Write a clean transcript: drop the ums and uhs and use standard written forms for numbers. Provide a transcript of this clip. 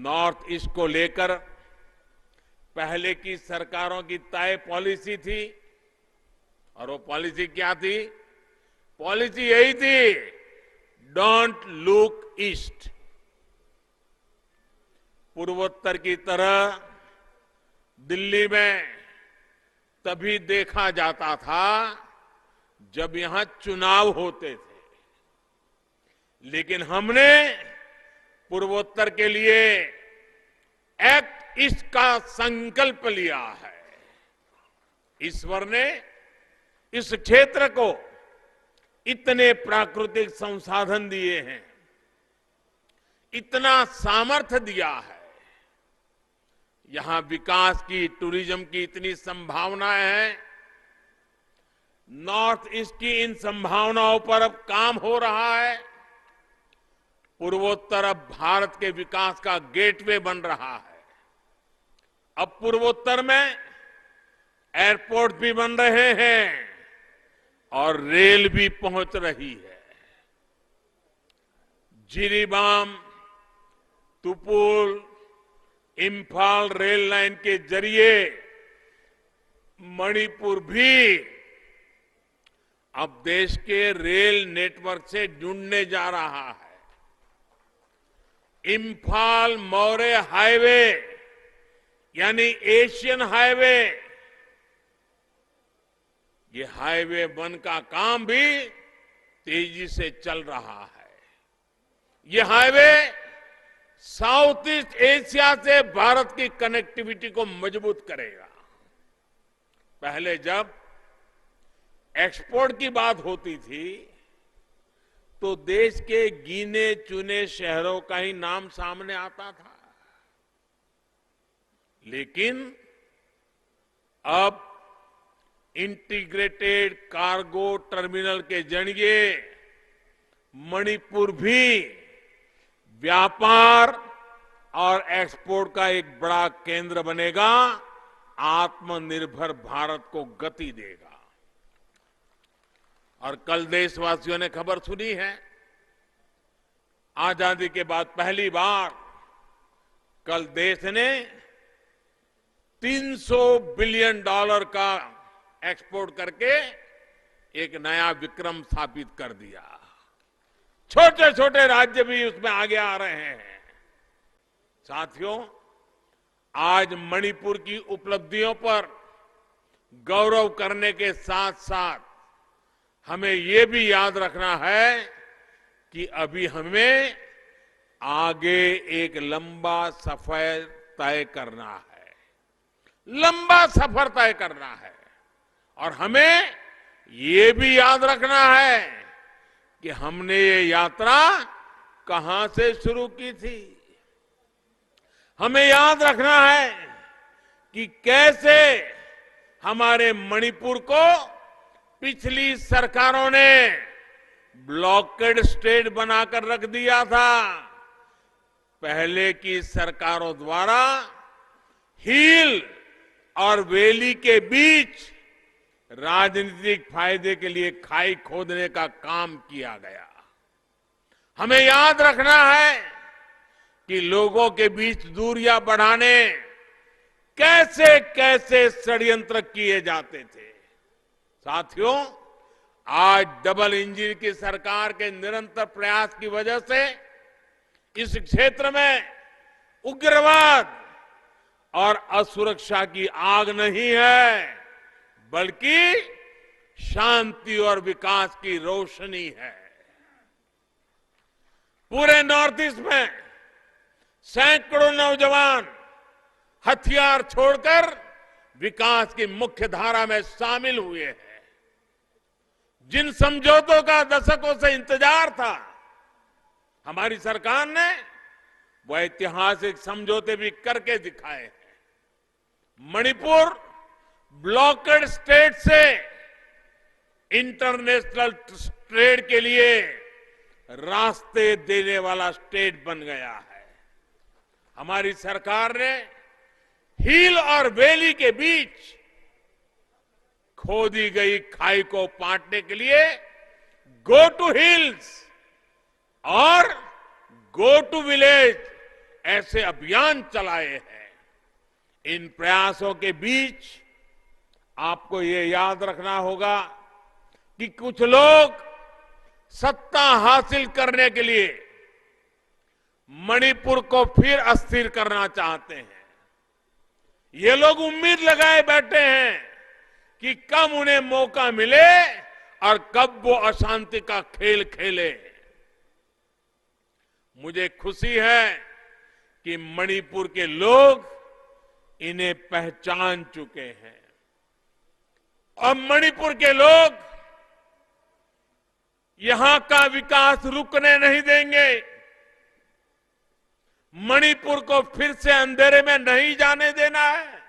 North east को लेकर पहले की सरकारों की तय पॉलिसी थी और वो पॉलिसी क्या थी? पॉलिसी यही थी, डोंट लुक ईस्ट। पूर्वोत्तर की तरह दिल्ली में तभी देखा जाता था जब यहां चुनाव होते थे, लेकिन हमने पूर्वोत्तर के लिए एक्ट ईस्ट का संकल्प लिया है। ईश्वर ने इस क्षेत्र को इतने प्राकृतिक संसाधन दिए हैं, इतना सामर्थ्य दिया है, यहां विकास की, टूरिज्म की इतनी संभावनाएं हैं। नॉर्थ ईस्ट की इन संभावनाओं पर अब काम हो रहा है। पूर्वोत्तर अब भारत के विकास का गेटवे बन रहा है। अब पूर्वोत्तर में एयरपोर्ट भी बन रहे हैं और रेल भी पहुंच रही है। जिरीबाम, तुपुल, इंफाल रेल लाइन के जरिए मणिपुर भी अब देश के रेल नेटवर्क से जुड़ने जा रहा है। इंफाल मौर्य हाईवे यानी एशियन हाईवे, ये हाईवे 1 का काम भी तेजी से चल रहा है। ये हाईवे साउथ ईस्ट एशिया से भारत की कनेक्टिविटी को मजबूत करेगा। पहले जब एक्सपोर्ट की बात होती थी तो देश के गिने चुने शहरों का ही नाम सामने आता था, लेकिन अब इंटीग्रेटेड कार्गो टर्मिनल के जरिए मणिपुर भी व्यापार और एक्सपोर्ट का एक बड़ा केंद्र बनेगा, आत्मनिर्भर भारत को गति देगा। और कल देशवासियों ने खबर सुनी है, आजादी के बाद पहली बार कल देश ने $300 बिलियन का एक्सपोर्ट करके एक नया विक्रम स्थापित कर दिया। छोटे छोटे राज्य भी उसमें आगे आ रहे हैं। साथियों, आज मणिपुर की उपलब्धियों पर गौरव करने के साथ साथ हमें ये भी याद रखना है कि अभी हमें आगे एक लंबा सफर तय करना है, लंबा सफर तय करना है। और हमें ये भी याद रखना है कि हमने ये यात्रा कहां से शुरू की थी। हमें याद रखना है कि कैसे हमारे मणिपुर को पिछली सरकारों ने ब्लॉकेड स्टेट बनाकर रख दिया था। पहले की सरकारों द्वारा हिल और वैली के बीच राजनीतिक फायदे के लिए खाई खोदने का काम किया गया। हमें याद रखना है कि लोगों के बीच दूरियां बढ़ाने कैसे कैसे षड्यंत्र किए जाते थे। साथियों, आज डबल इंजन की सरकार के निरंतर प्रयास की वजह से इस क्षेत्र में उग्रवाद और असुरक्षा की आग नहीं है, बल्कि शांति और विकास की रोशनी है। पूरे नॉर्थ ईस्ट में सैकड़ों नौजवान हथियार छोड़कर विकास की मुख्य धारा में शामिल हुए हैं। जिन समझौतों का दशकों से इंतजार था, हमारी सरकार ने वो ऐतिहासिक समझौते भी करके दिखाए हैं। मणिपुर ब्लॉकेड स्टेट से इंटरनेशनल ट्रेड के लिए रास्ते देने वाला स्टेट बन गया है। हमारी सरकार ने हिल और वैली के बीच खोदी गई खाई को पाटने के लिए गो टू हिल्स और गो टू विलेज ऐसे अभियान चलाए हैं। इन प्रयासों के बीच आपको ये याद रखना होगा कि कुछ लोग सत्ता हासिल करने के लिए मणिपुर को फिर अस्थिर करना चाहते हैं। ये लोग उम्मीद लगाए बैठे हैं कि कब उन्हें मौका मिले और कब वो अशांति का खेल खेले। मुझे खुशी है कि मणिपुर के लोग इन्हें पहचान चुके हैं और मणिपुर के लोग यहां का विकास रुकने नहीं देंगे। मणिपुर को फिर से अंधेरे में नहीं जाने देना है।